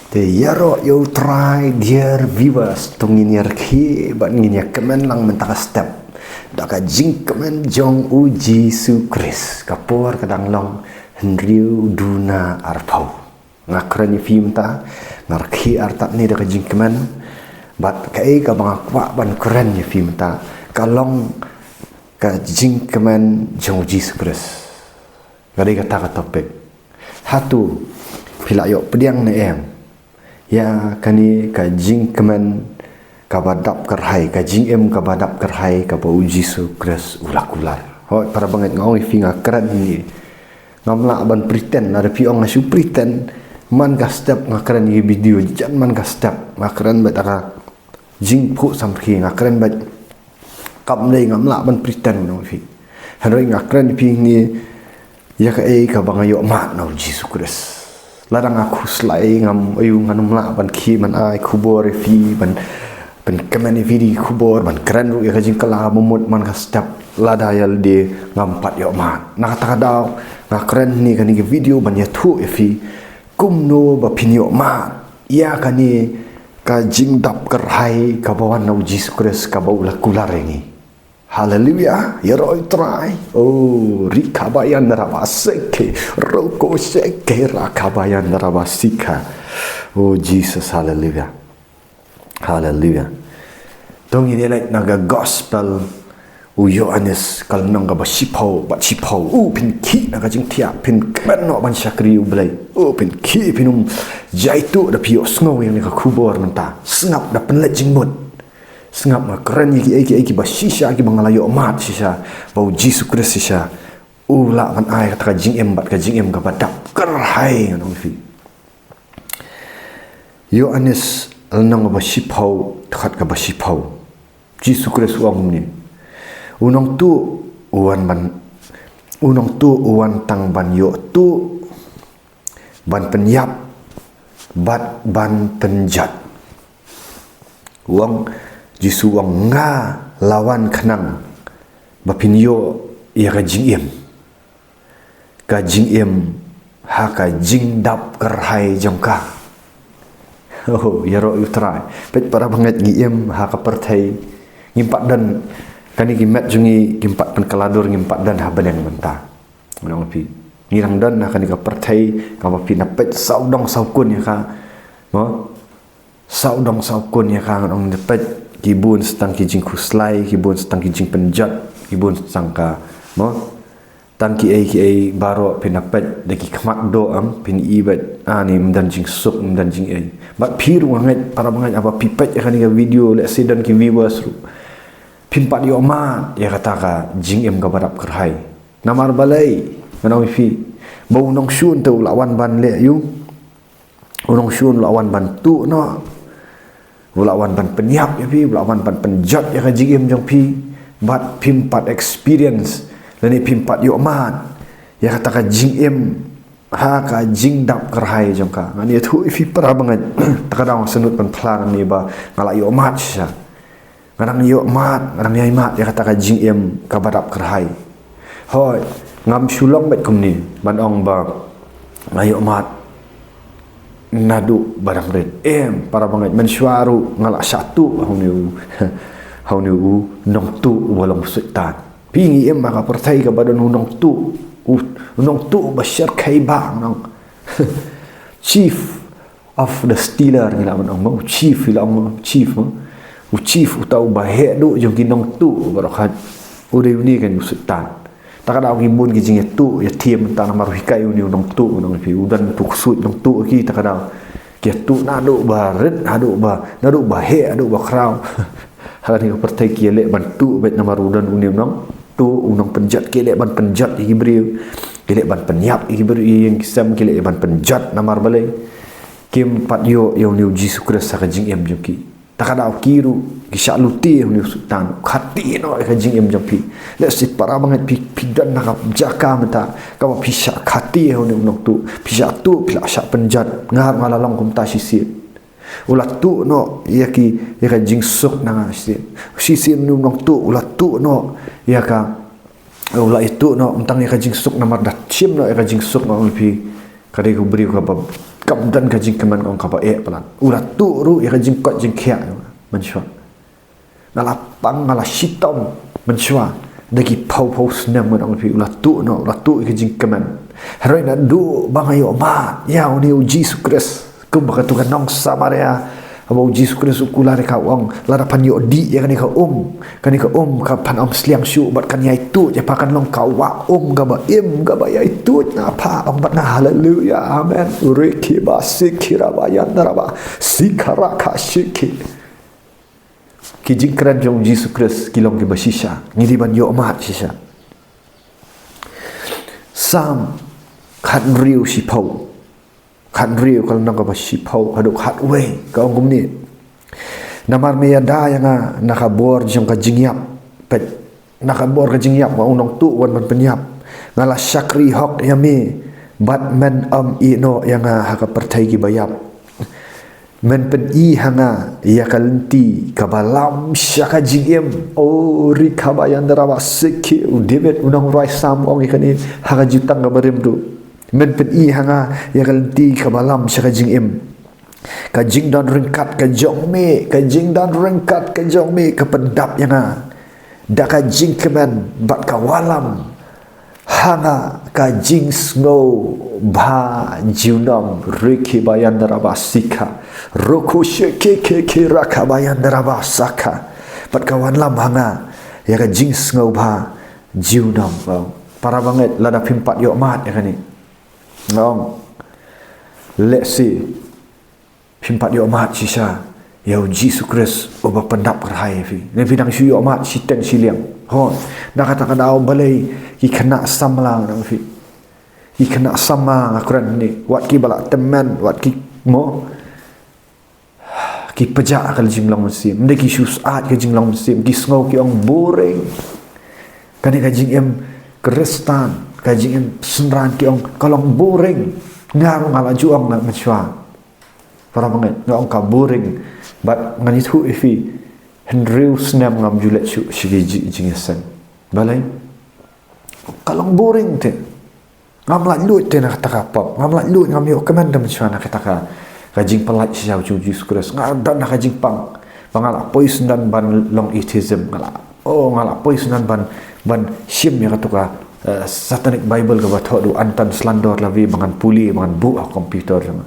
The yaro you try dear viewers tungin yarki ban nginya kemen lang mentaka step daka jing kemen jong uji su Kris kapor kadang long henriu duna arpau ngakran ni film ta ngarki arta ni daka jing kemen bat kai ka bang akwa ban keren ni film ta kalong ka jing kemen jong uji su Kris gadi kata ka topik hatu pila yo pediang ne em ya kani ka jing kemen ka badap kerhai ka jing em ka badap kerhai ka ba uji su Kris ulakular hoi para banget ngau finga keren ni ngamla ban pretend ada piong asu pretend man ka step ngakeren ni video jan man ka step ngakeren bet ara jing pu sampi ngakeren bet kam nei ngamla ban pretend no fi hanoi ngakeren pi ni ya ka ka bangayo ma no uji su Kris ladang aku selai ngam ayu nganum la ban ki man ai kubor fi ban kemen video kubor ban keren ru ya kajing kala mumut man ka step lada yal de ngampat yo ma nak kata daw na keren ni kan ni video ban ya thu fi kumno ba pinyo ma ya kani ka jing dap kerhai ka bawan no Jesus Kris ka baula kular ni haleluya ya roi try oh rikabayan narabaseke roko seke rakabayan narabasika oh Jesus haleluya haleluya tong ini like naga gospel uyo anes kal nang ba sipau pin ki naga jing tia pin kano ban syakri ublai pin ki pinum jaitu da pio sngow yang ka kubor menta sengap da penlet jing mut sengap ma keren iki ba shisha ki bangalayo mat shisha bau Jesus Kris shisha ula man ai kata jing em bat ka jing em ka badap kerhai nang fi yo anes alnang ba sipau takhat ka ba sipau Jesus Kris wang ni unong tu uan tang ban yo tu ban penyap bat ban penjat wang jisu wang nga lawan kenang bapinyo ya ka jing em ha ka jing dap kerhai jongka oh ya ro utrai pet para banget ngiem ha ka pertai ngimpat dan kani gimat jungi gimpat pen kaladur ngimpat dan ha beneng menta menang pi ngirang dan ha kani ka pertai ka pi napet saudong saukun ya ka mo saudong saukun ya ka ngong napet kibun setang kijing kuslai kibun setang kijing penjat kibun sangka mo tan ki ai baro pinapet deki khamak do am pin ibet ani mdan jing suk mdan jing ai bat phiru ngat para bangat apa pipet ya kan video let's say dan ki viewers ru pimpat yo ma ya kata ka jing em ka badap kerhai namar balai manau fi bau nong shun tu lawan ban le yu unong shun lawan ban tu no lawan ban penyap ya pi lawan ban penjat ya ka jing em jong pi bat pimpat experience lani pimpat yo mat ya kata ka jing em ha ka jing dap kerhai jong ka ngani thu fi para banget takadang senut pan plang ni ba ngala yo mat sya ngarang yo mat ngarang yai mat ya kata ka jing em ka badap kerhai hoi ngam sulong bet kumni ban ong ba ngayo mat nadu barang red para banget mensuaru ngala satu haunu nong tu walong sultan pingi em maka pertai ka badan unong tu basyar kai bang nong chief of the stealer ni la nong chief chief utau bahe do jong kinong tu barakat ude ni kan sultan takada ang ibun ki jing tu ya tiem ta namar hikai uni unong tu unong pi udan tu kusut nong tu ki takada ki tu nado baret nado bahe ado bakrau hal ni pertai ki le bantu bet namar udan uni unong tu unong penjat ki le ban penjat hibriu ki le ban penyap hibriu yang kisam ki le ban penjat namar balai kim pat yo yang ni Jesus Kris ka jing em joki takada kiru kisah luti ni sultan khati no ka jing em jampi le si para banget pidan nak jaka mata ka pisha khati ni nok tu pisha tu pila sya penjat ngar ngalalong kum ta sisi ulat tu no ya ka jing suk na sisi ni nok tu ulat tu no ya ka ulat itu no entang ya ka jing suk na mardat sim no ya ka jing suk no pi kade ku beri ka kam dan ka jing keman ong ka ba pelan ulah tu ru ya ka jing kot jing khia mensyua ngala pang ngala sitom mensyua dagi pau senam ong pi ulah tu ka jing keman haroi na du bangayo ma ya ni Jesus Christ kum ba ka tu kan nong samaria Abang Jesus Kristus ukular ka wang larapan yo di ya kan ka ka pan sliang syu bat kan ya itu ya pakan long ka wa ga ba ga ba ya itu na pa bat na haleluya amen uriki ba sikira ba ya naraba sikara ka shiki ki jingkran jong Jesus Kristus kilong ki basisha ngiliban yo mat sisa sam khat riu si pau khat riu kalau nang ka si pau haduk khat we ka ong ni namar me da yang nakabor jong ka jingyap pet nakabor ka jingyap wa unong tu wan man penyap ngala syakri hok yami batman ino yang ha ka pertai ki bayap men pen i hanga ya kalenti kabalam syaka jingem ri kabayan darawa seki David unang rai sam ong ikani ha ka jutang ka barem du men pen i hanga ya kalenti kabalam syaka jingem ka jing dan rengkat ka jong me ka jing dan rengkat ka jong me ka pendap yang da ka jing kemen bat ka walam hanga ka jing snow ba junam riki bayan daraba sika roku sheke ke raka bayan daraba saka bat ka walam hanga ya ka jing snow ba junam para banget lada pimpat yo mat ya kan ni ngong let's see pimpat yo mat sisa ya Jesus Kristus oba pendap kerhai fi ne bidang syu yo mat siten siliang ho na kata kada balai ki kena samlang nang fi ki kena sama akuran ni wat ki balak teman wat ki mo ki pejak akal jinglang musim mende ki susat ke jinglang musim ki ngau ki ong boring kani ka jing em kristan ka jing em senran ki ong kalong boring ngarung ala juang nak mechwa para banget ngong ka boring bat ngani thu ifi henriu snam ngam julet chu shigi jingesan balai kalong boring te ngam la lut te nak taka pop ngam la lut ngam yo keman dam chwa nak taka kajing pelat siau chu Jesus Christ ngadan nak kajing pang bangala pois dan ban long atheism ngala pois dan ban sim ya katuka satanic bible ka batho du antan slandor lavi bangan puli bangan bu komputer sama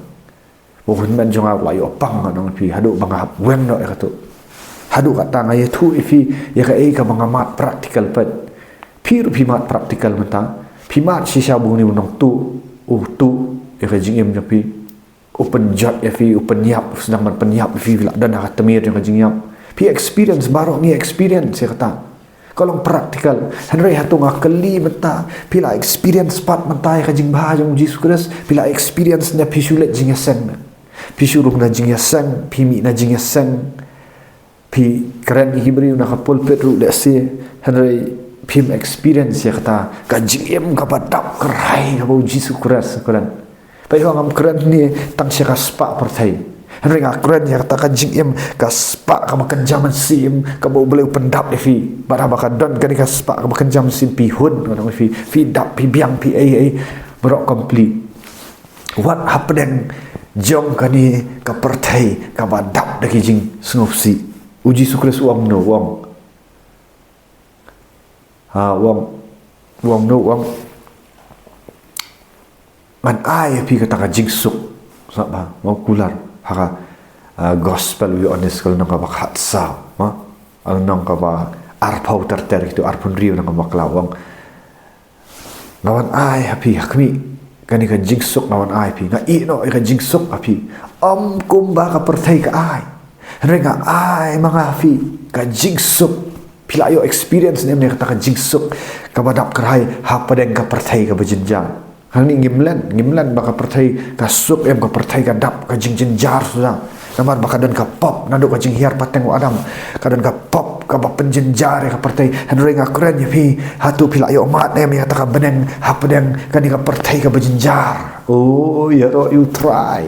bukan man jonga la yo pang nang pi hadu banga wen no katu hadu kata ngai thu ifi ya ka ka banga mat practical pet pir mat practical mata pimat sisa buni unong tu ya ka jingem nyapi open job ya fi open yap sedang man penyap fi dan ha temir yang ka jingyap pi experience baru ni experience ya kata kalau praktikal henry hatung akali mata pila experience pat mata ka jing bah jong Jesus Christ pila experience na pisulet jingasen pisuruh na jingasen pimi na jingasen pi keren hibri na ka pulpit ru lesi henry pim experience ya kata ka jing ka padap kerai ka Jesus Christ keren pai ngam keren ni tang sia ka spa pertai henry ngakren ya kata ka jing ka spa ka makan jaman sim ka boleh pendap fi bara baka don ka ka spa ka makan jam sim pi hun ka fi dap pi biang pi ai berok complete what happening jong ka ni ka pertai ka badap daki jing snopsi uji sukres wang no wang wang no wang man ai pi kata ka jing suk sapa mau kular haka gospel we honest kalau nang ka bakhat sa ang nang ka ba arpau terter itu arpun riu nang ka baklawang ngawan ai happy hakmi kani ka jingsuk ngawan ai pi nga i no ka jingsuk api kumba ka pertai ka ai renga ai mga fi ka jingsuk pila yo experience nem ne kata ka jingsuk ka badap kerhai hapadeng ka pertai ka bejinjang hang ni ngimlan baka pertai ka suk em ka pertai ka dap ka jingjenjar sudah namar baka dan ka pop nado ka jing hiar pateng wa adam ka dan ka pop ka ba penjenjar ka pertai henry nga keren ya pi hatu pila yo mat em ya ta ka beneng hapadeng ka ni ka pertai ka bejinjar oh ya ro you try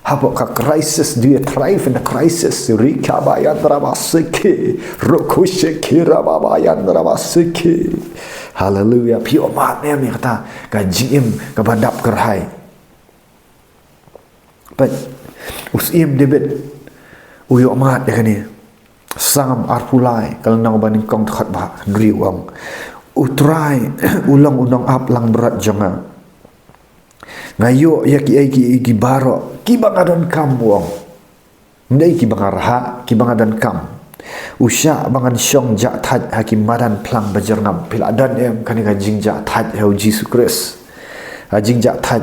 habo ka crisis do you thrive in the crisis rika bayan rabasiki rokushe kira bayan rabasiki haleluya pio mat nem kata ka jim ka badap kerhai But usim debit uyok mat ya kan ni sangam arpulai kalau nang baning kong takhat ba riwang utrai ulang unang ap lang berat janga ngayo ya ki baro ki bangadan kam wong ndai ki bangarha ki bangadan kam usya bangan syong ja that hakim madan plang bajarngam pil adan em kan ka jingja that heu Jesus Christ jingja that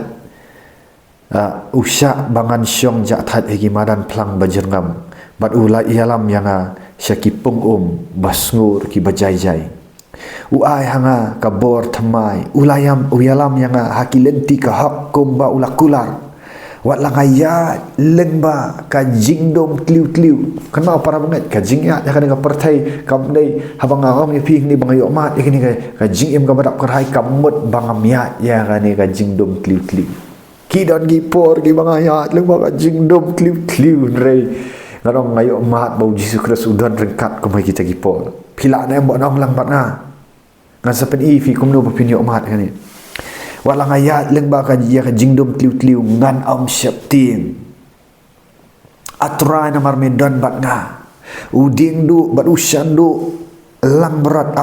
usya bangan syong ja that hakim madan plang bajarngam bat ula ialam yang syakipung basngur ki bajai-jai uai hanga kabor thamai uyalam yang hakilenti ka hak komba ulakular wat langaya lengba ka jingdom kliu kenal para banget ka jingya ya kan ka pertai kam dei habang ngam ni ping ni bangayo mat ya ni ka jingem ka badap kerhai kamut bangamya ya kan ni ka jingdom kliu ki don gi por gi bangaya lengba ka jingdom kliu rei ngarong ngayo mat bau Jesus Kristus udan rengkat kumai kita gipol pila na mbok nang lang bat nga ngan sapen fi kumno papinyo mat kan ni walang ayat leng ba ka ya jingdom kliu ngan am syaptin atra na marmedan bat nga uding du bat usyan du lang berat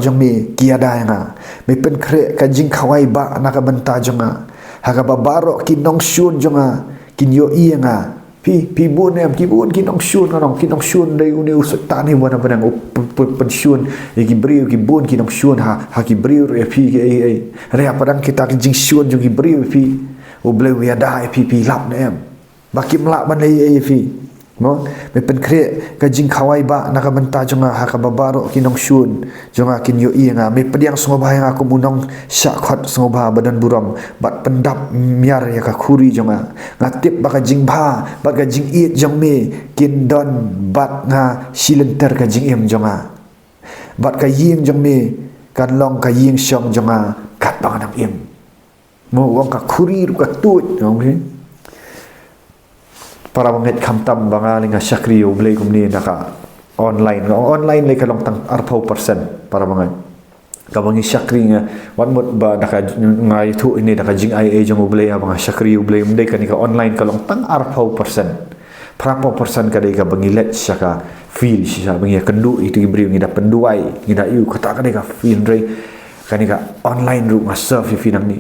jami kiada nga me pen kre ka jing khawai ba na ka benta jonga haga babaro kinong syun jonga kinyo iya nga pi bun em ki bun kinong syun dai uni usut tani wana padang pensyun ki briu ki bun kinong syun ha ki briu re pi re padang kita jing syun jong ki briu pi o ble wi ada pi lap na em baki mlak ban le pi mo me pen kre ka jing khawai ba na ka benta jonga ha ka babaro kinong syun jonga kin yo i nga me pediang sngobah yang aku munong syakhat sngobah badan buram bat pendap miar ya ka khuri jonga ngatip ba ka jing ba ka jing it jong me kin don bat nga silenter ka jing em jonga bat ka ying jong me kan long ka ying syong jonga kat bang nang em mo wong ka khuri ru ka tut jong para banget kamtam bangaling syakri ublay kumni naka online lay kalong tang arpaw persen para banget kabangi syakri nga wan mot ba naka ngay tu ini naka jing ai jong ublay abang syakri ublay mday kanika online kalong tang arpaw persen prapaw persen kadai ka bangilet syaka feel siya bangi kendu itu gibriu ngida penduai ngida yu kata kadai ka feel re kanika online ru nga surf fi nang ni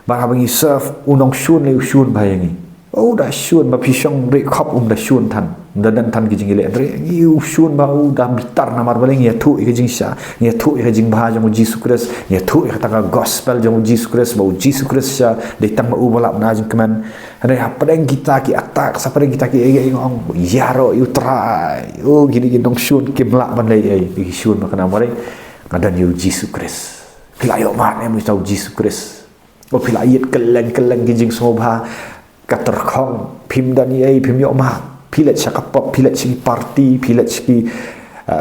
ba bangi surf unong syun le syun bayangi dah syun ba pisang re khap dah syun tan dan tan ki jingile re yu syun ba dah bitar namar baleng ya thu ki jing sha ya thu ki jing ba jong Jesus Christ ya thu ki ta gospel jong Jesus Christ ba Jesus Christ sha de tang ma u balap na jing keman re apeng kita ki atak sapeng kita ki ngong yaro yu try gini dong syun ki melak ban le ki syun ba kana mare ngadan yu Jesus Christ pilayo mat em tau Jesus Christ o pilayet keleng ki jing soba katerkhong phim dani phim yo ma pilet sakapop pilet si party pilet si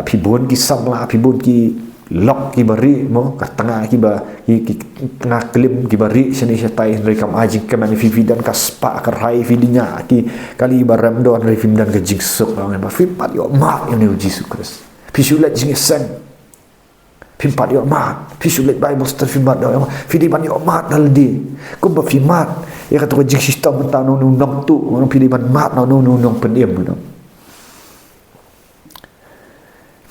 pi bon ki samla pi bon ki lok ki bari mo ka tengah ki ba ki tengah klim ki bari sini setai rekam ajing ke mani fi dan ka spa ka rai vidinya ki kali baram don re film dan ke jingsuk ba film pat yo ma yo ne Jesus Christ pi sulet jing sen film pat yo ma pi sulet bible study film pat yo fi di ban yo ma dal di ko ba film mat ya kata ko jing sistem ta no nong tu no pilih ban mat no nong pendiem no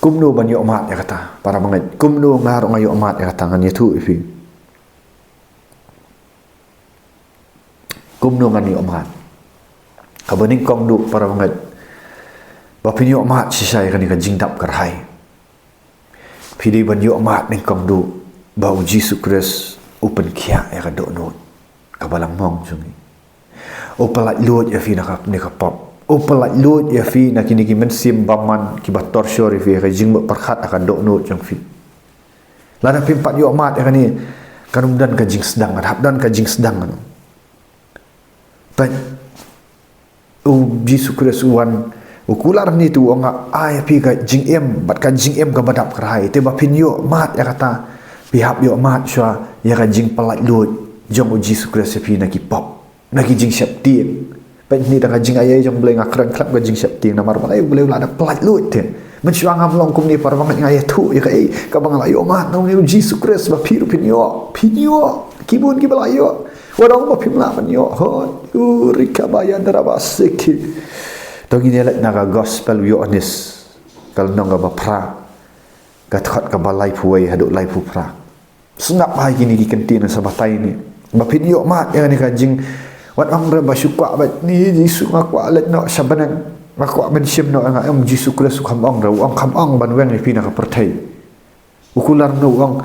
kumno ban yo mat ya kata para mangai kumno ngar ngayo mat ya kata ngan yetu ifi kumno ngan yo mat kabaning kong du para mangai ba pinyo mat si sai kan jing dap karhai pilih ban yo mat ning kong du ba Jesus Christ open kia ya ka do no kabalang mong sungi o palat lut ya fi nakap ni kapop o palat lut ya fi nakini ki mensim baman ki bator syori fi ka jing perkhat akan dok no jong fi lana pimpat yo mat ya ni kanumdan ka jing sedang hadap dan ka jing sedang no but o Jesus Christ wan o kular ni tu nga ai fi ka jing em bat ka jing em ka badap krai te ba pin yo mat ya kata pihap yo mat sya ya ka jing palat lut jong Jesus Christ pi na ki pop na ki jing syap tim pen ni da jing ayai jong boleh ngakran klap ga jing syap tim namar balai boleh la da plat lut te mencuang am long kum ni par banget ngaya tu ya ka bang la yo mat no ni Jesus Christ ba piru pinyo kibun ki balayo Wadang ba pimla man yo hot urika bayan darabasik to gini let naga gospel yo anis kal nong ba pra gatkhat ka balai puai haduk lai pu pra sengap hai gini gi kentin sa batai ni ba pin yo mat ya ni ka jing wat ong ra ba syukwa ba ni jisu ngaku alet no sabanan ngaku ben sim no nga om jisu kres kham ong ra ong kham ong ban weng ni pina ka perthai ukular no ong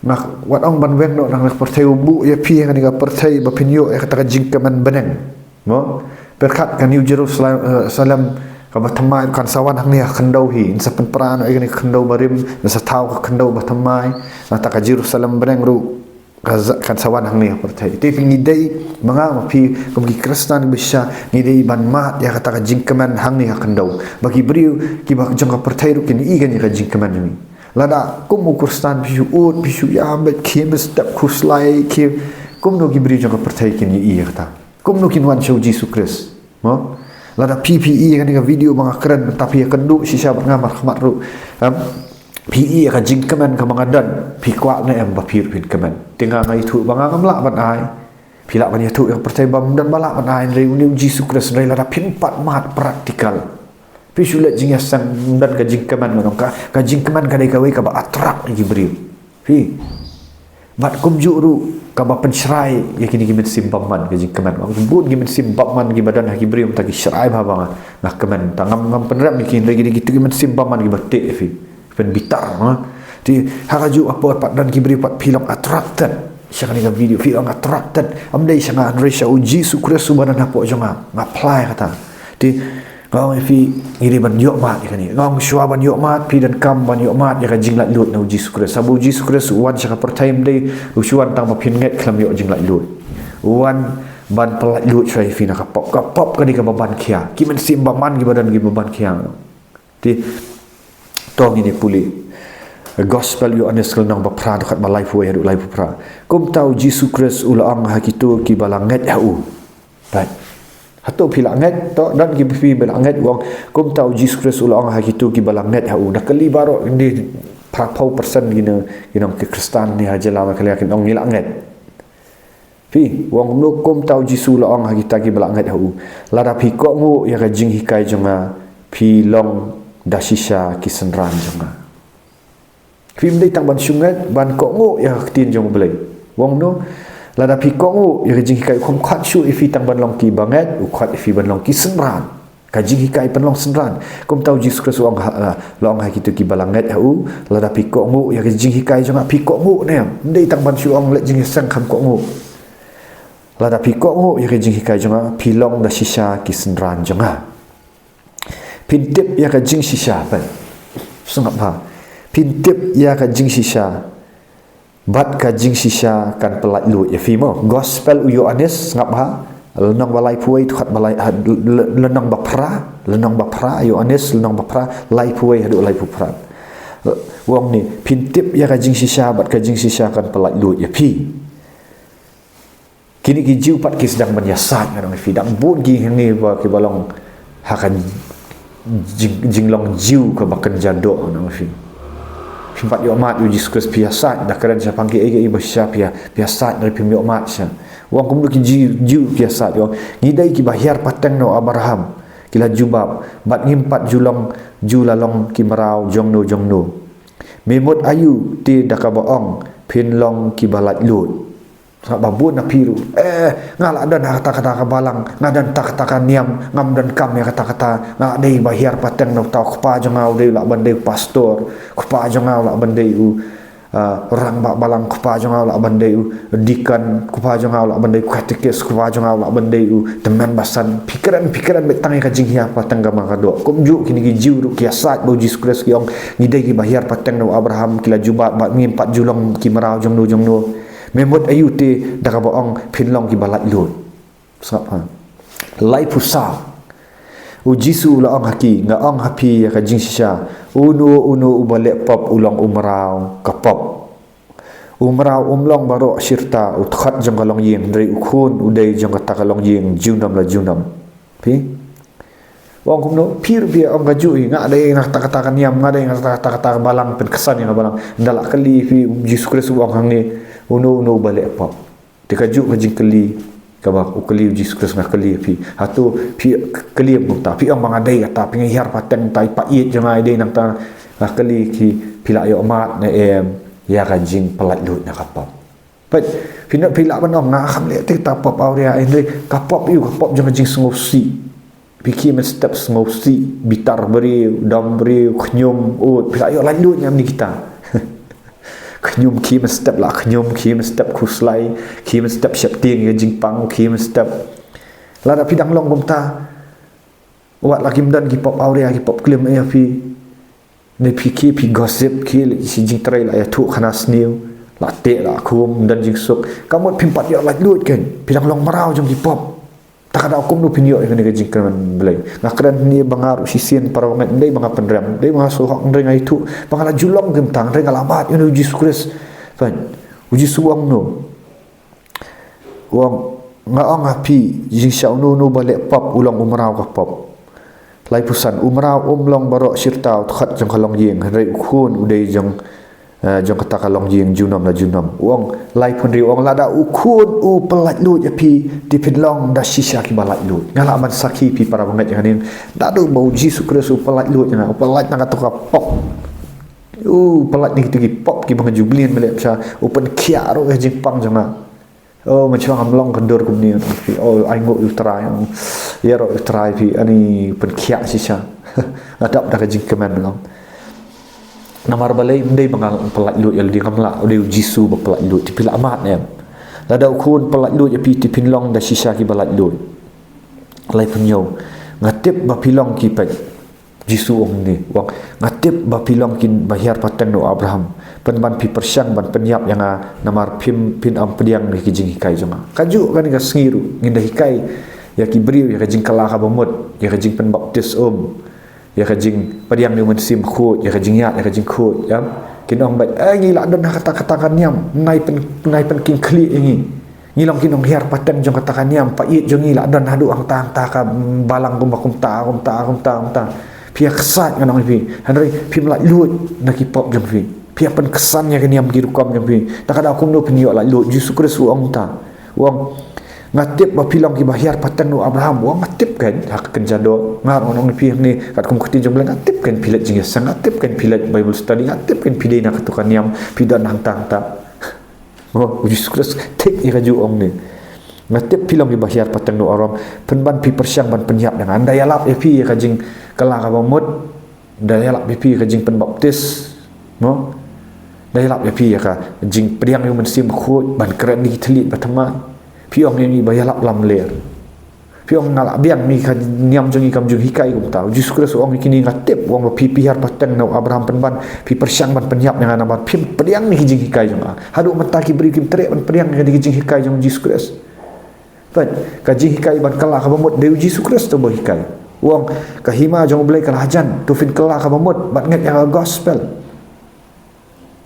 nak wat ong ban weng no nang perthai bu ya pi nga ni ka perthai ba pin yo ka ta jing ka man beneng mo berkat kan New Jerusalem salam ka batamai kan sawan hang ni khandau hi sa pen pran ai ni khandau barim sa thau ka khandau batamai na ta ka Jerusalem beneng ru kan sawan hang ni perthai ti pingi dei manga ma pi kum ki Kristen bisa ni dei ban mat ya kata ka jing keman hang ni khandau bagi briu ki ba jong ka perthai ru kin i gan ka jing keman ni lada kum Kristen bisu ut bisu ya bet kim step kuslai ki kum no ki briu jong ka perthai kin i kata kum no kin wan show Jesus Christ mo lada PPE kan ka video mga keren tapi akan du sisa ngamar khmat ru PE ka jing keman ka mga dan pi kwa na em ba pir pin keman tinga ngai thu banga ngamla ban ai pila ban ya thu yang percaya bam dan bala ban ai rei uni Jesus Christ rei lada pin pat mat praktikal pi sulet jing yasan dan ka jing keman no ka jing keman ka dei ka we ka ba atrak gi bri pi bat kum juru ka ba penserai ya kini gimen simbaman ka jing keman bun gimen simbaman gi badan ha gi bri ta gi serai ba banga nak keman tangam ngam penram ni kin rei gitu gimen simbaman gi batte fi pen bitar di haraju apa pat dan kibri pat film attracted syang ni video film attracted amdai syang Andresha uji sukres subanan apa jonga apply kata di ngau fi iri ban yok mat kan ni ngau shua ban yok mat pi dan kam ban yok mat ya ka jinglat lut na uji sukres sabu uji sukres wan syang per time dei usuan tang pa pin nget klam yok jinglat lut wan ban pelat lut syai fi na ka pop ka di ka baban kia kimen simbaman gi badan gi baban kia di tong ini puli gospel yo anes kal nang ba pra dekat ba life way hadu life pra kum tau Jesus Christ ulang hakitu ki balanget au baik hatu pila nget to dan ki pi balanget wong kum tau Jesus Christ ulang hakitu ki balanget au dak kali baro ni prapau persen gina ke Kristen ni hajala ma kali akin ong ngilanget pi wong nu kum tau Jesus ulang hakita ki balanget au lada pi ko ngu ya ka jing hikai jonga pi long dasisha kisenran jonga film dei tang ban sungat ban ko ngo ya tin jong belai wong no lada pi ko ngo ya jing kai khom khat shu ifi tang ban long ki banget u khat ifi ban long kisenran ka jing kai pan long senran kom tau Jesus Christ long ha kitu ki balanget hu lada pi ko ngo ya jing kai jonga pi ko ngo ne dei tang ban shu ong le jing sang kham ko ngo lada pi ko ngo ya jing kai jonga pi long dasisha kisenran jonga pintip ya ka jing shisha ban sungap ha pintip ya ka jing shisha bat ka jing shisha kan pelat lu ya fimo gospel uyo anis ngap ha lenong balai puai tu khat balai lenong bapra yo anis lenong bapra lai puai hadu lai pupra wong ni pintip ya ka jing shisha bat ka jing shisha kan pelat lu ya pi kini ki jiu pat ki sedang menyasat ngarang fi dang bun gi ni ba ki balong hakan jinglong jiu ke bakan jado na fi pimpat yo mat uji sukres biasa dah keren siapa pangki ege iba siapa biasa dari pim yo mat sia wong kum ki jiu biasa yo ngidai ki bahyar pateng no Abraham kila jubab bat ngimpat julalong ki marau jongno memut ayu ti dakabaong pinlong ki balat lut babun na piru ngala dan kata-kata balang ngadan kata-kata niam ngam dan kam ya kata-kata ngadai bahyar pateng no tau kpa jongau dei la bandai pastor kpa jongau la bandai orang bak balang kpa jongau la bandai dikan kpa jongau la bandai katekes kpa jongau la bandai teman basan pikiran betang ka jing hia pateng ga makado kumju kini gi jiu ru kiasat bo Jesus Christ ki ong ngidai ki bahyar pateng no Abraham kila jubat bak ngimpat julong ki marau jongno memot ayu te dakabaong pinlong ki balat lut sapa lai pusa u jisu la ong haki nga ong hapi ya ka jing sisa unu ubale pop ulong umrau ka pop umrau umlong baro sirta utkhat jang kalong yeng dari ukhun udai jang kata kalong yeng junam pi wong kumno pir bia ong gaju nga ada yang kata-kata niam nga ada yang kata-kata balang pen kesan yang balang ndala kali fi Jesus Kristus wong hang ni unu balik pop dikajuk ke jing keli kabak ukeli Jesus Kristus ngakeli pi hatu pi keli muta pi ang mga day ata pi ngihar pateng tai pa it jangai day nang ta ngakeli ki pila yo mat na ya ka jing pelat lut na kapap pat pina pila banom nga kham le ti ta pop auria ini kapap yu kapap jang jing sengosi piki men step sengosi bitar beri dam beri knyum ut pila yo lanjut nyam ni kita knyum ki men step la knyum ki men step kuslai ki men step siap ting ya jing pang ki men step la da pidang long gumta wat lagi mdan ki pop auria ki pop klem ya pi ne pi ki pi gossip ki si jing trai la ya tu khana sniu la te la kum dan jing sok kamu pimpat ya la lut kan pidang long marau jong ki pop tak ada hukum nu pinyo yang ni jing kan belai ngakran ni bangaru sisien para wangat ndai banga penram ndai banga sohok ndai ngai tu banga julong gemtang ndai ngalabat yu uji sukres fan uji suang no wang ngaong api jing syau nu balik pop ulang umrau ka pop lai pusan umrau umlong barok sirtau khat jong kalong yeng ndai ukhun udai jong jong kata kalong jing junam la junam wong lai pun ri wong lada ukun u pelat lut ya pi di pinlong da shisha ki balat lut ngala man saki pi para bangat yang ning dadu bau Jesus Kristus pelat lut yang pelat nang kata pop pelat ni tigi pop ki bang jublin melek sa open kia ro jing pang janga macam amlong kendor kum ni ai ngok utrai ya ro utrai pi ani pen kia shisha adap da jing kemen long namar balai mendai bangal pelat lut yang di kamla ode jisu ba pelat lut tipil amat ne lada ukun pelat lut ya pi tipin long da shisha ki balat lut lai punyo ngatip ba pilong ki pa jisu ong ni wang ngatip ba pilong kin bahar paten no Abraham penban pi persyang ban penyap yang namar pin am pediang ni ki jing hikai jama kaju kan ga sengiru nginda hikai ya ki briu ya jing kala ka bamut ya jing pen baptis ya kajing padiang ni mensim khut ya kajing ya kajing khut ya kinong bat ngila don kata-kata kan nyam nai pen king kli ini ngilong kinong hiar paten jong kata kan nyam pa it jong ngila don hadu ang ta ka balang kum ta pia kesat nganong pi handai pi melak lut nak pop jong pi pia pen kesannya kan nyam girukom jong pi tak ada aku no penyo la lut Jesus Kristus ong ta wong ngatip ba pilong ki bahar paten no Abraham wong ngatip kan hak kenjado ngar onong pi ni kat kum kuti jong ngatip kan pilat jing sang ngatip kan pilat Bible study ngatip kan pidai nak tukan yam pidan hang ta Jesus Kristus tek ira ju ong ni ngatip pilong ki bahar paten no Abraham penban pi persyang ban penyap dengan anda yalap pi ka jing kala ka bamut dayalap pi ka jing pen baptis dayalap pi ka jing priang yu mensim khut ban keren ni telit batama piong ni bayalap lam ler piong ngalak biang ni kan nyam jong ikam jong hikai kum tahu Jesus Kristus ong kini ngatip wong pi pihar paten no Abraham penban pi persyang ban penyap dengan nama pi pediang ni jing hikai jong hadu mentaki beri kim trek ban pediang ni jing hikai jong Jesus Kristus pan ka jing hikai ban kala ka bamut de Jesus Kristus to hikai wong ka hima jong blai kala hajan tu fin kala ka bamut bat nget yang gospel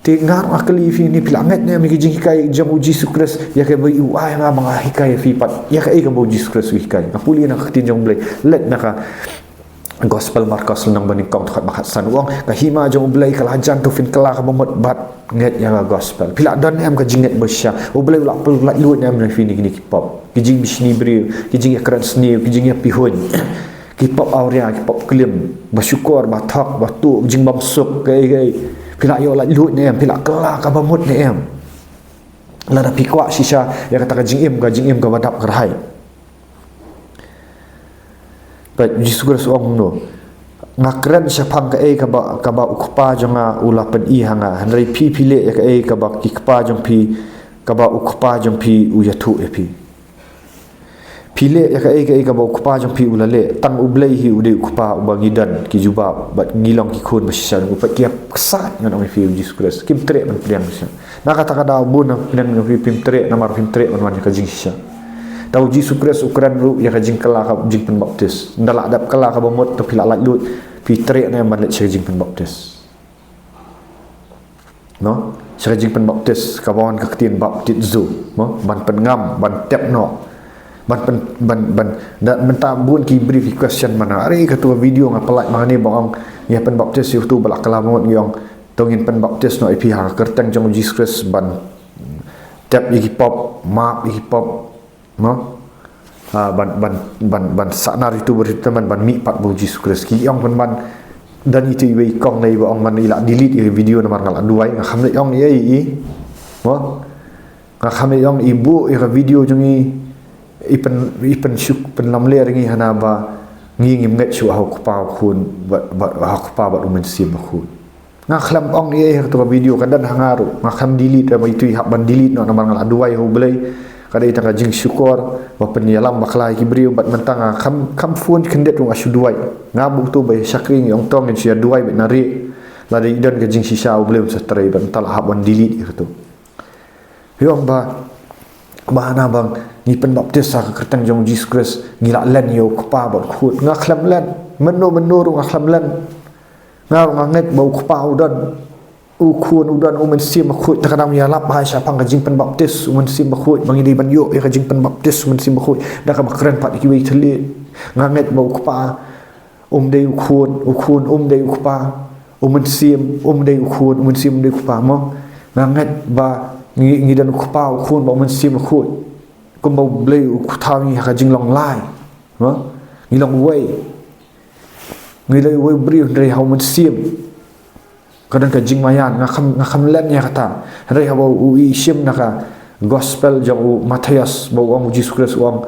tingar akli fi ni pilanget ne mi jing hikai jam Jesus Kristus ya ke bagi uai nga mga hikai fi pat ya ke ka bo Jesus Kristus hikai ngapuli nak tinjong blai let naka gospel Markus nang bani kong takhat makat san wong ka hima jong blai kalajan tu fin kala ka bomot bat nget yang gospel pila dan em ka jinget besya o blai la pel la lut em fi ni ki pop ki jing bisni bri ki jing akran sni ki jing ya pihun ki pop auria ki pop klim bersyukur batak batu jing bamsuk kai pila yo la lut ni em pila kala ka bamut ni em la da pikwa shisha ya kata ka jing em ka badap kerhai but Jesus Kristus ong no ngakren syapang ka ka ba ukpa jonga ulapan i hanga handai pi pile ya ka ba ki kpa jong pi ka ba ukpa jong pi u yatu epi pile ya ka ba ukpa jong pi ulale tang ublai hi ude ukpa ubangidan ki juba bat ngilong ki khun basisa upat ki kesat ngan ong fi Jesus Kristus kim tre man priang sya na kata kada bun nan fi pim tre namar pim tre man ka jing sya tahu Jesus Kristus ukuran ru ya ka jing kala ka jing pen baptis ndala adap kala ka bomot to pila lat lut pi tre na man let jing pen baptis no jing pen baptis ka bawan ka ketin baptis zu no ban pengam ban tep no ban menta bun ki brief question mana ari ketua video ngapalai mangani bang ya pen baptis tu balak kala bomot yong tongin pen baptis no ipi ha kerteng jong Jesus Kristus ban tap iki pop map iki pop no ban sanar itu berteman ban mi pat bu Jesus Christ ki ong ban dan itu iwe kong nei ba ong man ila delete video na marngal duai nga kham le ong ye i mo nga kham le ong ibu i video jungi ipen syuk pen lamle ringi hana ba ngi ngim nget shu ha ku pa khun ba ha ku pa ba umen sim khun nga khlam ong ye to video kadan hangaru nga kham delete ba itu hak ban delete no na marngal duai ho belai kada ita ka jing syukur wa penyalam baklai kibriu bat mentang kam fun kendet ung asu duai ngabu tu bai syakring yong tong sia duai bet nari lari dan ka jing sisa belum setrai ban tal haban delete gitu yong ba bahana bang ni pen baptis sa kertang jong Jesus Christ ngila len yo kpa bot khut ngaklam len menur ngaklam len ngar nganget bau kpa udan ukun udan umen sim khut takadam ya lap ha sya pang jing pen baptis umen sim khut mangidi ban yo ya jing pen baptis umen sim khut da ka bakren pat ki wei thli nganget bau kpa dei ukun dei ukpa umen sim dei ukun umen sim dei ukpa mo nganget ba ngi dan ukpa ukun ba umen sim khut kum bau blei uktawi ha jing long lai no ngi long wei ngi lai wei bri ndai ha umen sim kadang ka jing mayan ngakam len ya kata hari habo ui sim naka gospel jong Matius bau ong Jesus Christ ong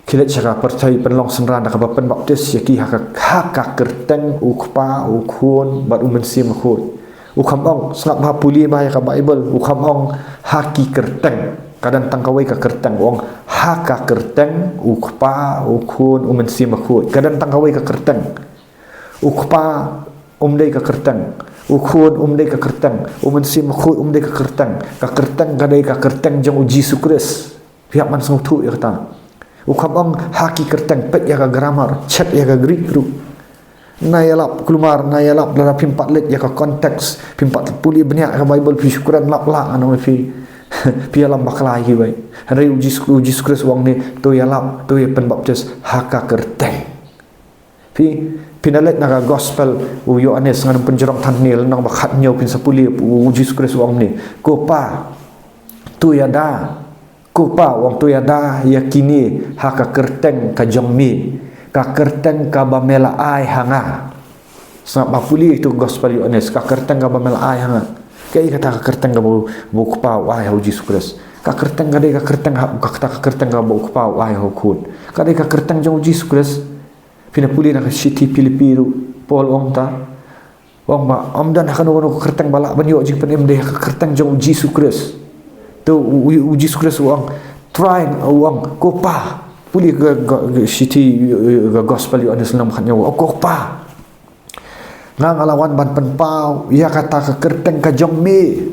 kilet chaka percaya penlong senran naka bapen baptis yaki haka kerteng ukpa ukun bat umen sim khut ukam ong sangap ba puli ba ya ka Bible ukam ong haki kerteng kadang tangkawai ka kerteng ong haka kerteng ukpa ukun umen sim khut kadang tangkawai ka kerteng ukpa dei ka kerteng ukun dei ka kerteng umen sim khut dei ka kerteng kadai ka kerteng jong Jesus Christ pihak man song tu ya kata ukam ong haki kerteng pet ya ka grammar chat ya ka Greek ru nayalap kelumar nayalap lara pimpat let ya ka konteks pimpat puli banyak ka Bible pi syukuran lap la anu pi pi alam baklai ki bai hari Jesus Christ wong ni tu ya lap tu ya pen baptis haka kerteng pi pinalet naga gospel u Yohanes ngan penjerong tanil nang bakhat nyau pin sapuli u Jesus Christ wong ni kopa tu ya da kopa wong tu ya da yakini haka kerteng ka jongmi ka kerteng ka bamela ai hanga sa bapuli itu gospel Yohanes ka kerteng ka bamela ai hanga kai kata ka kerteng ka bu kopa ai u Jesus Christ ka kerteng ka de ka kerteng ka kata ka kerteng ka bu kopa ai ho kun ka de ka kerteng jong Jesus Christ pinapuli nak city Pilipiru Paul ong ta ong ma amdan akan wono kerteng balak banyo jing penem deh kerteng jong Jesus Christ tu Jesus Christ wong trying wong kopa puli ke city gospel yo ada senam khatnya kopa ngang alawan ban penpau ya kata ke kerteng ka jong mi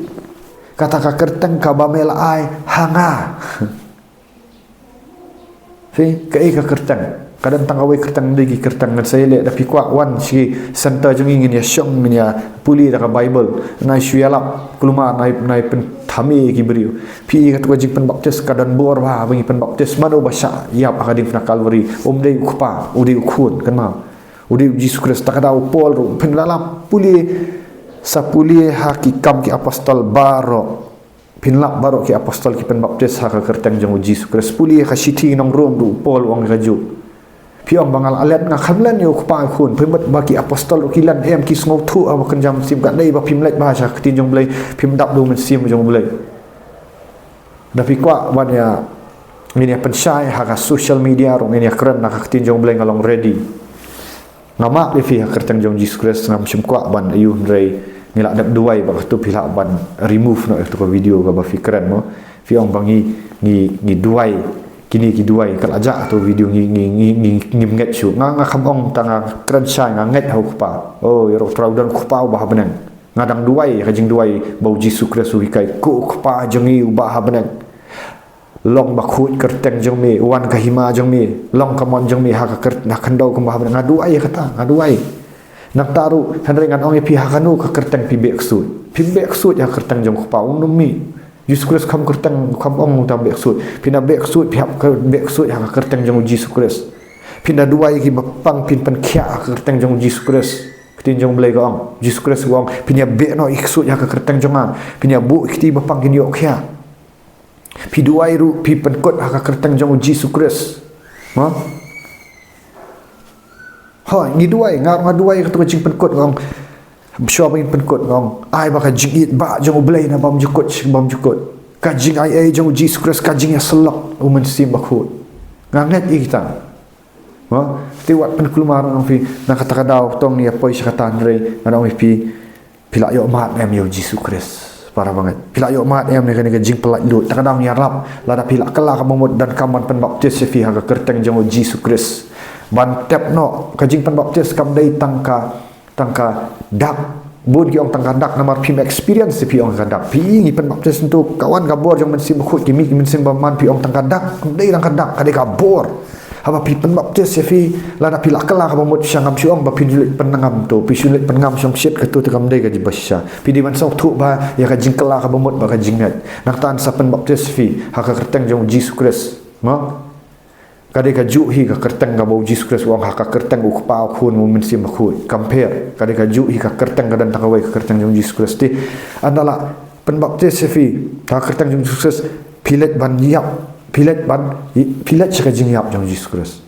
kata ka kerteng ka bamela ai hanga fi ka kerteng kadang tangawai kertang lagi kertang dan saya lihat tapi kuat wan si center jeng ingin ya syong ya puli dah Bible nai syalap kelumar nai pen thami ki beriu pi kat wajib pen baptis kadan bor ba bagi pen baptis mano basya ya akadim na Calvary dei ukpa udi ukun kan ma udi Jesus Christ tak ada Paul ru pen dalam puli sapuli hakikam ki apostol baro pinlap baro ki apostol ki pen baptis ha kertang jeng Jesus Christ puli ka city nong Rome tu Paul wang kaju piong bangal alet nga khamlan yo kpa khun phemat baki apostol ukilan em ki sngo thu aw kan jam sim kat dei ba pimlet bahasa ketin jong blai pim dap do men sim jong blai dapi kwa wan ya ini pensyai ha social media rong ini keren nak ketin jong blai ngalong ready nama le fi kertang jong Jesus Christ ngam sim kwa ban ayu ndrei ngila dap duai ba tu pila ban remove no itu video ba fi keren mo fiong bangi ni duai kini ki duai kal aja atau video ngi nget chu nga khamong tanga kran sai nga nget ho kpa oh yoro traudan kpa ba benang ngadang duai kajing duai bau Jesus Christ wi kai ku kpa jengi ba benang long ba khut kerteng jeng mi wan ka hima jeng mi long kamon jeng mi ha ka kert na khandau kum ba benang ngaduai kata ngaduai nak taru handre ngan ong pi ha kanu ka kerteng pi beksut ya kerteng jeng kpa ung mi Jesus Christ kam kerteng kam ong ta beksut pina beksut pihak ke beksut yang kerteng jong Jesus Christ pina dua iki bapang pin pen khia kerteng jong Jesus Christ ketin jong blai gong Jesus Christ wong pina be no iksut yang kerteng jongan pina bu kiti bapang kin yok khia pi duai ru pi penkot haka kerteng jong Jesus Christ ha ngi duai ngar duai ka tu jing penkot ngong syo bang penkot ngong ai ba ka jing it ba jong blai na bam jukot ka jing ai jong Jesus Christ ka jing ya selak umen sim bakut nganget kita ha tiwat penkulumar ngong fi na kata kadau tong ni apoi syakatan re ngong pi pila yo mat em yo Jesus Christ parah banget pila yo mat em ni kan jing pelak lut takadang ni arab lada pila kala ka momot dan kaman penbaptis fi ha kerteng jong Jesus Christ ban tep no ka jing penbaptis kam dai tangka dak bun ki ong tangka dak namar pim experience pi ong dak pi ngi penbaptis untuk kawan kabor jong mensim khut kimi mensim baman pi ong tangka dak dai tangka dak ka dai kabor haba pi penbaptis fi lada pila kala ka momot syangam syong ba pi julit penangam tu pi julit penangam syong syet ka tu kam dai ka di basya pi di man sok tu ba ya ka jing kala ka momot ba ka jingat nak tan sa penbaptis fi ha ka kerteng jong Jesus Christ ma kadai ka ju hi ka kerteng ka bau Jesus Christ wang ha ka kerteng u pa khun mu min sim khut compare kadai ka ju hi ka kerteng ka dan takawai ka kerteng jong Jesus Christ ti adalah penbaptis fi ha kerteng jong Jesus Christ pilet ban yap pilet syaka jing yap jong Jesus Christ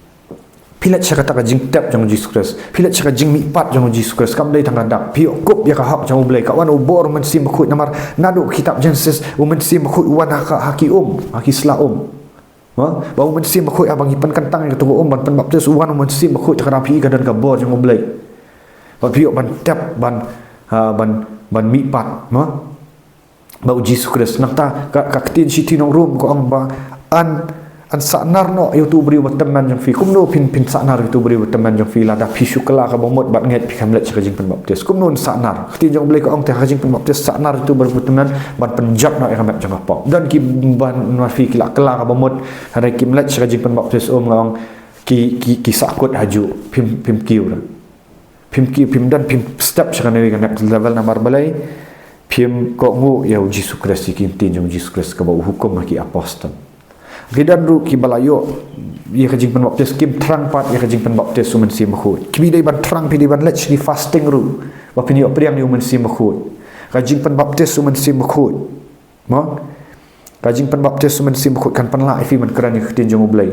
pilet syaka taka jing tap jong Jesus Christ pilet syaka jing mi pat jong Jesus Christ kam dai tang dak pi kop ya ka hap jong blai ka wan ubor men sim khut namar nadu kitab Genesis men sim khut wan haki sla ha bau men sim khut abang ipan kentang ka tu ban baptis wan men sim khut ka rapi ka dan ka bor jong blai ba pi ban tap ban mi pat ha bau Jesus Christ nakta ka ketin siti nong room ko ang ba an saknar no itu beri berteman jong fi kumno pin saknar itu beri berteman jong fi lada pisu kala ka bomot bat nget pi kamlet jing penbaptis kumno saknar ketin jong blai ko ang teh jing penbaptis saknar itu berteman ban penjak no kamet jong apa dan ki ban fi kila kala ka bomot hari kimlet jing penbaptis ngong ki sakut haju pim kiu dan pim step sakane wi next level namar balai pim ko ngu ya Jesus Christ ki tin jong Jesus Christ ka bau hukum ki apostol gidan ru ki balayo ya ka jing penbaptis kim terang pat ya ka jing penbaptis sumen sim khut ki dai ban terang pi dai ban lech ni fasting ru ba pini opriang ni umen sim khut ka jing penbaptis sumen sim khut ma ka jing penbaptis sumen sim khut kan panla fi man keran ya ketin jong blai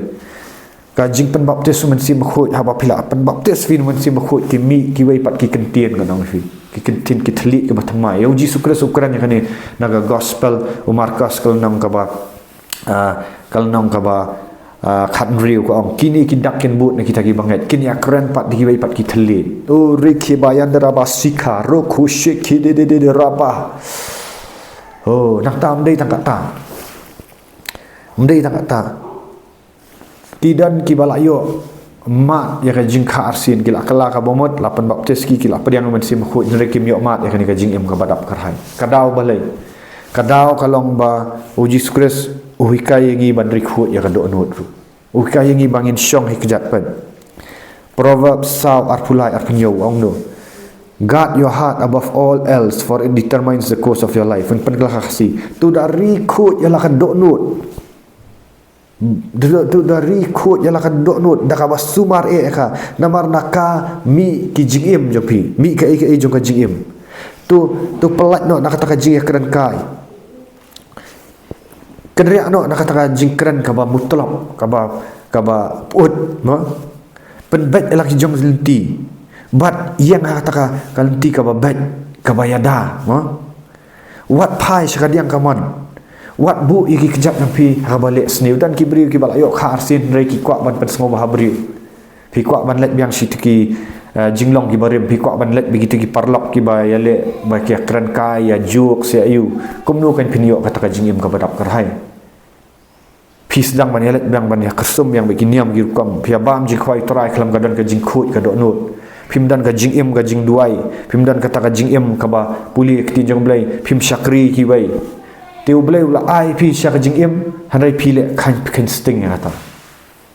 ka jing penbaptis sumen sim khut ha ba pila penbaptis fi umen sim khut ki mi ki wei pat ki kentien kan ong fi ki kentin ki thli ke bathamai ya Jesus Christ ukuran ya kan naga gospel Markus kal nang ka ba kal nong ka ba khat riu ko ong kini ki dakin but na kita ki banget kini akran pat di bai pat ki theli o riki bayan dara ba sikha ro khushi ki de rapa nak tam dei tang kata tidan ki balayo mat ya ka jing kha arsin kila kala ka bomot lapan baptis ki kila padiang men sim khut nere kim yo mat ya ka jing em ka badap karhai kadau balai kadau kalong ba Jesus Christ uhikai ngi ban rikhut ya ka do nut ru uhikai ngi bangin syong hi kejat pen Proverbs saw arpulai arpunyo ong no guard your heart above all else for it determines the course of your life pen kala kasi tu da rikhut ya la ka do nut tu da rikhut ya la ka do nut da ka basumar ka namar naka mi ki jingim jopi mi ka jong ka jingim tu pelat no nak kata jing keren kai kedria no nak kata jing keren ka ba mutlak ka ba ut no penbet elak jong lenti bat yang kata ka lenti ka ba bet ka ba yada no wat pai sakadiang kaman wat bu iki kejap nang pi ha balik sniu dan ki beri ki balayo kha arsin rei ki kwak ban pensngo ba beri pi kwak ban let biang sitiki jinglong ki barim pi kwak ban let begitu ki parlok ki ba yale ba ki kran kai ya juk se ayu kumnu kan pinyo kata ka jingim ka badap karhai pi sedang ban yale biang ban ya kersum yang beginiam ki rukam pi abam ji khwai torai klam gadan ka jingkhut ka do nut pimdan ka jingim ka jing duai pimdan kata ka jingim ka ba puli ki jong blai pim syakri ki bai tiu blai ula ai pi syak jingim hanai pi le kan sting ya kata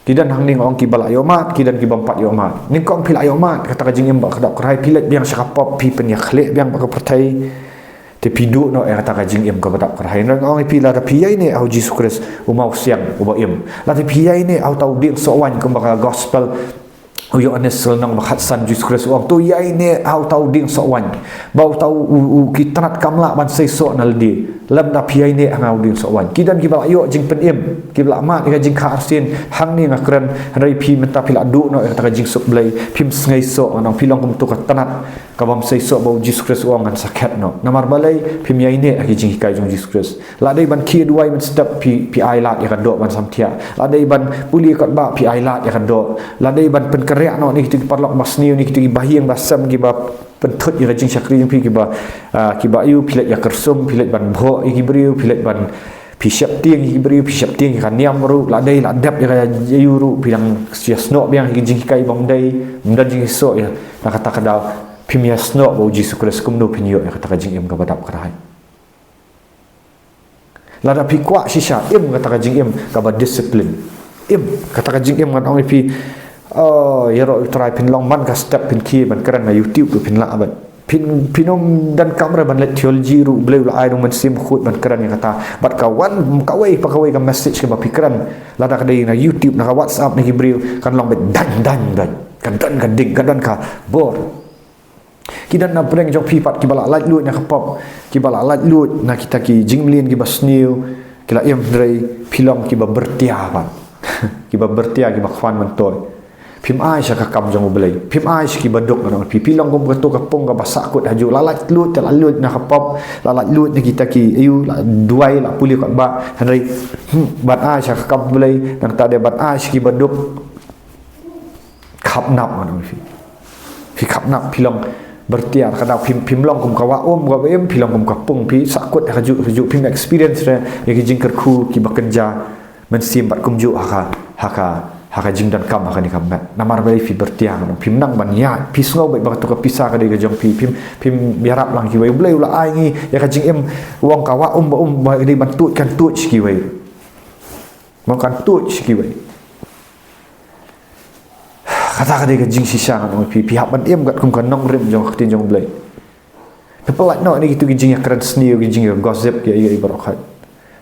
kidan hang ning ong ki bala yo mat kidan ki bampat yo mat ning kong pila yo mat kata ka jingim ba kadap krai pilet biang syak pop pi pen ya khle biang ba ka pertai te pidu no kata ka jingim ka badap krai nang ong pi la da pi ai ne au Jesus Christ umau siang uba im la te pi ai ne au tau bi so wan ko ba gospel Uyo ane selnang bakhatsan Jesus Kristus uang tu yai ne au tau ding sok wan bau tau kitrat kamla ban sei sok naldi lam da piai ne angau ding sok wan kidan ki ba yo jing pen em ki bla ma ka jing kha arsin hang ni ngakran rai pi menta pila du no ta jing sok blai pim sngai sok anong pilong kum tu ka tanat ka bam sei sok bau Jesus Kristus uang an sakhet no namar balai pim yai ne ki jing kai jong Jesus Kristus la dai ban ki duai man step pi ai lat ya kan do ban samtia la dai ban puli kat ba pi ai lat ya kan do la dai ban pen reak no ni kita parlok basniu ni kita bahiang basam ki ba pentut ya jing syakri yang pi ki ba yu pilet ya kersum pilet ban bho ki briu pilet ban pi syap tiang ki briu pi syap tiang kan niam ru la dai la dap ya yu ru bilang sia snok biang ki jing kai bang dai mdan jing so ya nak kata kadal pi mia snok bo Jesus Kristus kumno pinyo ya kata jing em ka badap kerai la da pi kwa shisha em kata jing em ka ba disiplin em kata jing em ngan ong pi ya ro try pin long man ka step pin ki ban keran na YouTube tu pin la ban pinom dan kamera ban let theology ru bleu la ai man sim khut ban keran yang kata bat kawan kawai pakawai ka message ke ba pikiran la da kadai na YouTube na WhatsApp ni gibril kan long bet dan kan ding kan ka bor kidan na breng jong pipat ki bala light lut na kapop ki bala light lut na kita ki jingmlin ki basniu kila em drai pilong ki ba bertia ban ki ba bertia ki ba khwan man toy pim ai sha ka kam jong belai pim ai ki badok na pi pilong kom gato kapong ka basakut haju lalat lut lalut na kapop lalat lut ni kita ki ayu duai la puli kat ba hanrai bat ai sha ka kam belai nang ta de bat ai ki badok khap nap man pi khap nap pilong bertiar kada pim long kum kawa ga em pilong kum kapung pi sakut haju pim experience re ki jingker ku ki bakenja men sim bat kum ju haka jing dan kam haka ni kam namar bai fi bertiang no pim nang ban ya pi sngo bai bak to ka pisa ka de ga jong pim biarap lang ki wai blai ula ai ngi ya ka jing em wong kawa ba de ban tut kan tut ki wai makan tut ki wai kata ka de ga jing sisa no pi hap ban em gat kum kan nong rem jong tin jong blai pelak no ni gitu jing ya keren seni jing ya gossip ya ibarat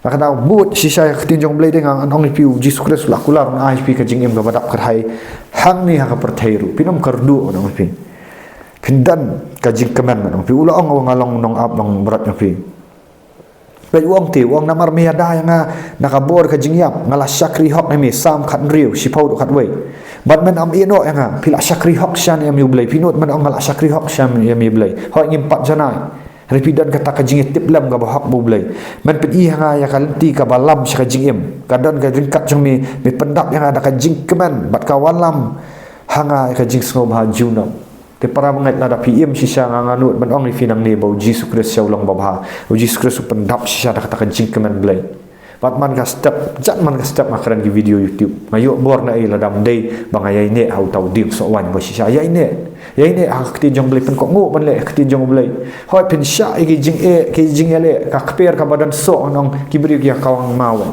kata but sisa ketinjong belai dengan anong piu Jesus Kristus la kular na IP ka jing em ga badap kerhai hang ni ha ka perthairu pinom kardu anong pi pindan ka jing kemen anong pi ula ong ngalong nong ap nong berat pi bai wong ti wong namar me ada yang nakabor ka jing yap ngala syakri hok ni sam khat riu sipau do khat wei bat men am ino yang pila syakri hok shan em yu belai pinot men ong ngala syakri hok shan em yu belai hoi ngimpat janai repidan kata ka jing tip lam ka bahak bu blai men pen i hanga ya kalenti ka balam sya ka jing em kadan ka ringkat jong mi pendap yang ada ka jing keman bat kawan lam hanga ka jing snob ha junam te para banget la da pm sisa nganut men ong ni finang ni bau Jesus Kristus ulang babha Jesus Kristus pendap sisa da kata ka jing keman blai bat man ka step jat man ka step makaran di video YouTube mayo bor na ai la dam dei bangayai ne au tau dim so wan bo sisa yai ne akti jong blai pen ko ngo ban le akti jong blai hoi pen sha ki jing ele ka kper ka badan so onong kibri ki kawang mawan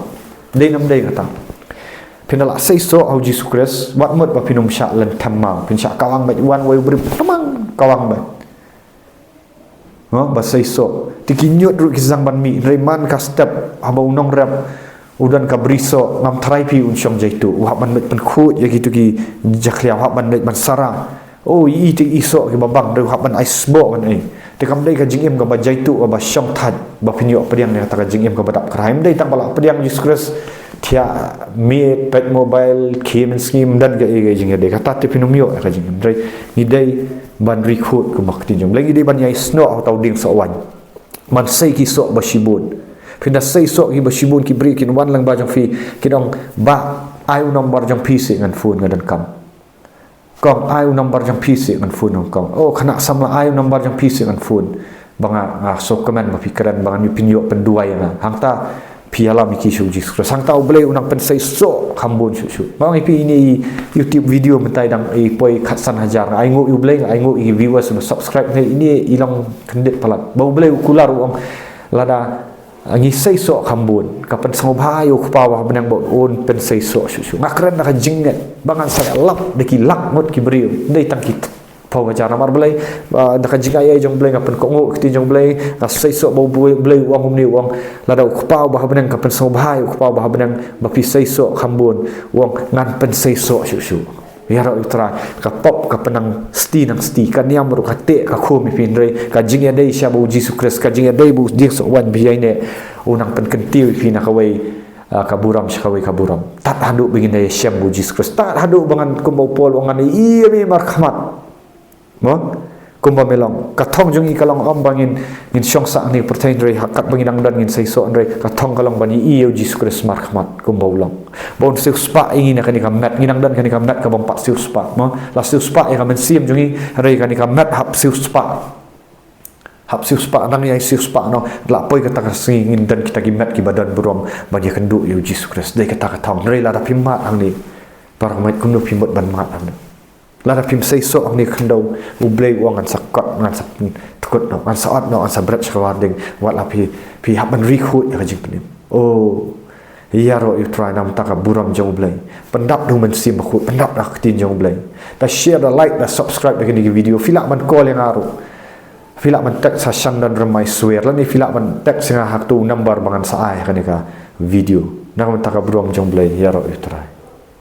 dei nam dei kata penala sei so au Jesus Kristus wat mot ba pinum sha len thamma pen sha kawang ba wan wai bri tamang kawang ba ba sei so tikinyut ru ki zang ban mi reman ka step abau nong rap udan ka briso ngam trai pi un syong jaitu wa ban met pen khut ya gitu ki jaklia wa ban met ban sara oh i ti iso ki babang de wa ban iceberg ban ai te kam dei ka jing em ka ba jaitu ba syong that ba pinyo pediang ne ta ka jing em ka badap kraim dei tang bala pediang Jesus Kristus tia mi pet mobile kim scheme dan ga jing de kata te pinumyo ka jing em dei ni dei ban recruit ke bakti jong lagi dei ban yai sno atau ding so wan man sei ki so ba shibun pinda sei so ki ba shibun ki bri kin wan lang ba jong fi kidong ba ai nomor jong pc ngan phone ngadan kam kong ai nomor jong pc ngan phone kong oh kena sama ai nomor jong pc ngan phone banga so komen ba pikiran banga mi pinyo penduai na hangta piala mi ki shu Jesus Kristus hangta boleh unang pen sei so kambon shu bang ipi ini YouTube video mentai dang poi khatsan hajar ai ngo yu bleng ai ngo i viewers subscribe ini ilang kendet palat bau boleh ukular uang lada ngi sei so kambon kapan sangobha yu kpawa benang bo on pen sei so shu ngakren na jinget bangan saya lap deki lak mot ki beriu dei tang kit pau cara mar belai da ka jinga ai jong belai kapan ko ngo kti jong belai sei so bau belai uang umni uang lada kpawa bah benang kapan sangobha yu kpawa bah benang ba pi sei so kambon uang ngan pen sei so shu Ya ro itra ka pop ka penang sti nang sti ka niam ru ka te ka khom pin re ka jing ya dei sha bu Jesus Christ ka jing ya dei bu dik so wan bi ne unang pen kentiu pin ka wei ka buram sha ka wei ka buram tat hadu begin dei syam bu Jesus Christ tat hadu bangan kumbau pol wangan i mi marhamat mo kumba melong ka thong jung i kalong am bangin in syong sa ni pertain re hakat bangin ang dan ngin sai so andre ka thong kalong bani i Jesus Christ marhamat kumba ulang bon siu spa ingin kan ikam mat nginang dan kan ikam mat ka bom pak siu spa mo la siu spa ya kan sim jung i re kan ikam mat hap siu spa nang ya siu spa no la poi kata ka singin dan kita gimat ki badan burom bani kendu i Jesus Christ dei kata ka thong re la da pimat ang ni para mat kundu pimot ban mat ang Lara pim say so ang ni kandau ublay uang an sakot ngan sak tukut no an saat no an sabret shawarding wat la pi haban rikut ya kajing penim oh iya ro you try nam taka buram jong ublay pendap du men sim khu pendap dak tin jong ublay ta share da like da subscribe da ni video filak man call yang aru filak man tek sa syang dan remai swear la ni filak man tek singa hak tu number bangan sa ai kan ka video nak man taka buram jong ublay ya ro you try